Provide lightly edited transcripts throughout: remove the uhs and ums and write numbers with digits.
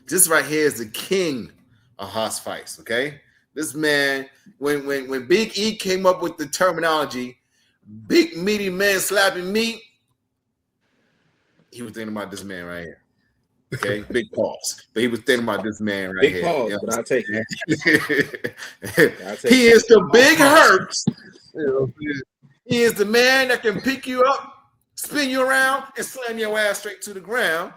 This right here is the king of house fights. Okay, this man, when Big E came up with the terminology, big meaty man slapping meat, he was thinking about this man right here. Okay, big pause, but he was thinking about this man right Big here. pause, You know but I'll take it. he is the big hurts. He is the man that can pick you up, spin you around, and slam your ass straight to the ground.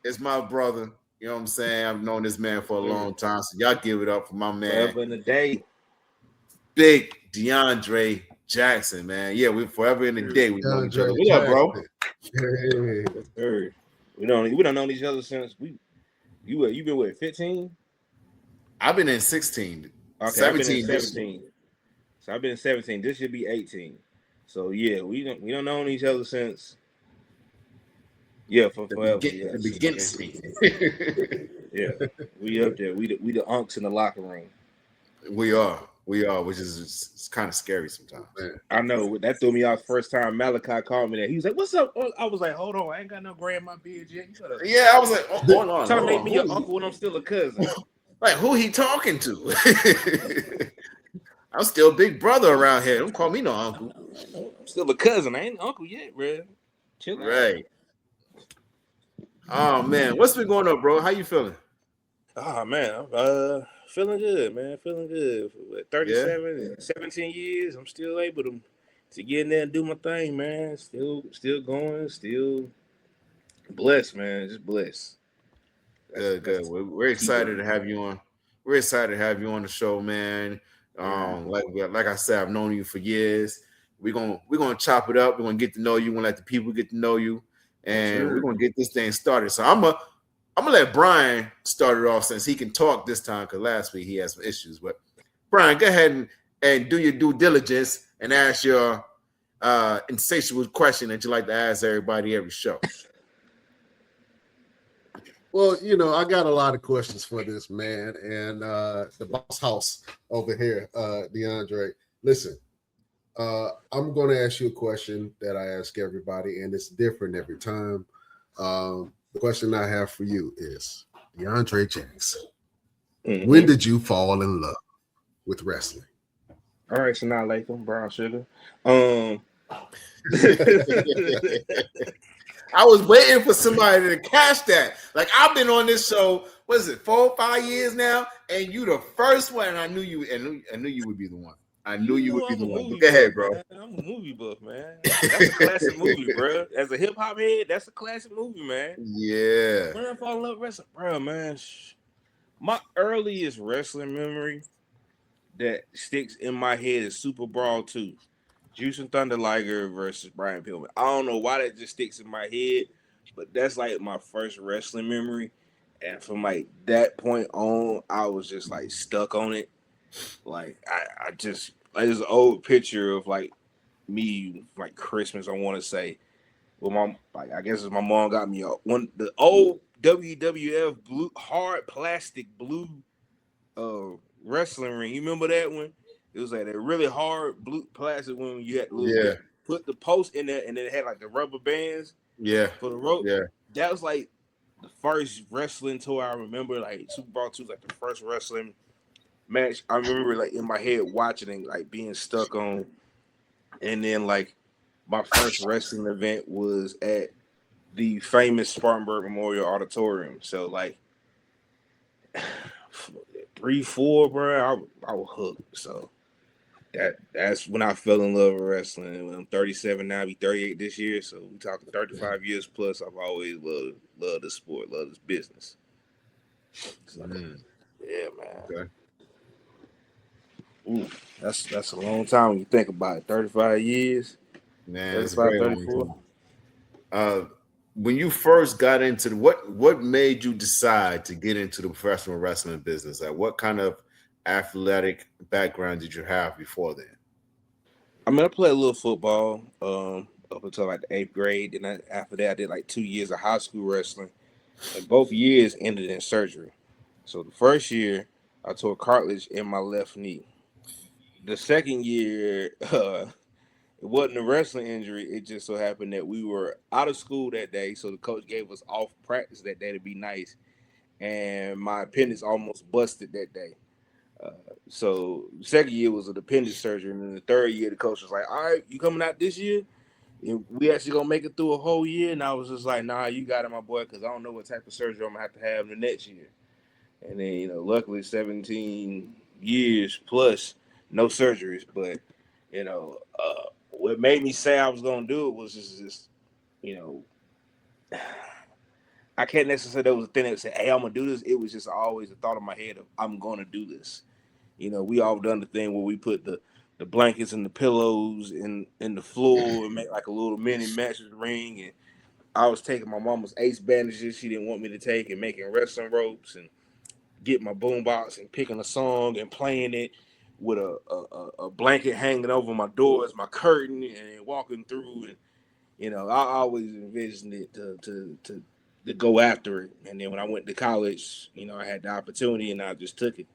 It's my brother. You know what I'm saying? I've known this man for a long time, so y'all give it up for my man. Forever in the day. Big DeAndre Jackson, man. Yeah, we're forever in the day. We know each other. What up, bro? Hey. We don't know each other since you been with 15? I've been in 16. Okay, 17. I've been in 17. So I've been in 17. This should be 18. So yeah, we don't know each other since for forever. The beginning. Yeah, we up there. We the unks in the locker room. We are, which is it's kind of scary sometimes. I know that threw me off first time Malachi called me that. He was like, "What's up?" I was like, "Hold on, I ain't got no gray in my beard yet." Yeah, I was like, "Hold on." Trying to make me your uncle when I'm still a cousin. Like, who he talking to? I'm still big brother around here. Don't call me no uncle. I'm still a cousin. I ain't uncle yet, bro. Chill out. Right. Oh man, what's been going on, bro? How you feeling? Oh man, feeling good, man. Feeling good. 37 and 17 years, I'm still able to get in there and do my thing, man. Still going, still blessed, man. Just blessed. Good. We're excited to have you on. We're excited to have you on the show, man. Like I said, I've known you for years. We're gonna chop it up. We're gonna get to know you. We're gonna let the people get to know you, and we're gonna get this thing started. So I'm gonna let Brian start it off since he can talk this time because last week he had some issues. But Brian, go ahead and do your due diligence and ask your insatiable question that you like to ask everybody every show. Well, I got a lot of questions for this man and the boss house over here, DeAndre. Listen, I'm going to ask you a question that I ask everybody, and it's different every time. The question I have for you is, DeAndre Jackson, when did you fall in love with wrestling? All right, so now Latham, brown sugar. I was waiting for somebody to catch that. Like, I've been on this show, what is it, 4 or 5 years now, and you the first one, and I knew you would be the one. I knew you would be the one. But go ahead, bro. Man. I'm a movie buff, man. That's a classic movie, bro. As a hip hop head, that's a classic movie, man. Yeah. When I fall in love with wrestling, bro, man. My earliest wrestling memory that sticks in my head is Super Brawl 2. Juice and Thunder Liger versus Brian Pillman. I don't know why that just sticks in my head, but that's like my first wrestling memory. And from like that point on, I was just like stuck on it. Like I just like this old picture of like me like Christmas, I want to say. Well, I guess my mom got me the old WWF blue hard plastic blue wrestling ring. You remember that one? It was like that really hard blue plastic one. You had to put the post in there, and then it had like the rubber bands. For the rope. Yeah. That was like the first wrestling tour I remember. Like Super Bowl 2 was like the first wrestling match I remember like in my head watching and like being stuck on. And then like my first wrestling event was at the famous Spartanburg Memorial Auditorium. So like 3, 4, bro, I was hooked. So that's when I fell in love with wrestling. When I'm 37 now, I'll be 38 this year. So we talking 35 years plus. I've always loved the sport, loved this business. So, yeah, man. Okay. Ooh, that's a long time when you think about it. 35 years. Man, it's a very long time. When you first got into what made you decide to get into the professional wrestling business? Like, what kind of athletic background did you have before then? I mean, I played a little football up until like the 8th grade. Then after that, I did like 2 years of high school wrestling. And both years ended in surgery. So the first year, I tore cartilage in my left knee. The second year, it wasn't a wrestling injury. It just so happened that we were out of school that day. So the coach gave us off practice that day to be nice. and my appendix almost busted that day. So second year was an appendix surgery, and then the third year the coach was like, "All right, you coming out this year? And we actually gonna make it through a whole year." And I was just like, "Nah, you got it, my boy, because I don't know what type of surgery I'm gonna have the next year." And then luckily 17 years plus no surgeries, but what made me say I was gonna do it was just you know I can't necessarily say there was a thing that said, "Hey, I'm gonna do this." It was just always a thought in my head of I'm gonna do this. We all done the thing where we put the blankets and the pillows in the floor and make like a little mini mattress ring. And I was taking my mama's ace bandages she didn't want me to take and making wrestling ropes and get my boombox and picking a song and playing it with a blanket hanging over my door as my curtain and walking through. And I always envisioned it to go after it. And then when I went to college, I had the opportunity and I just took it.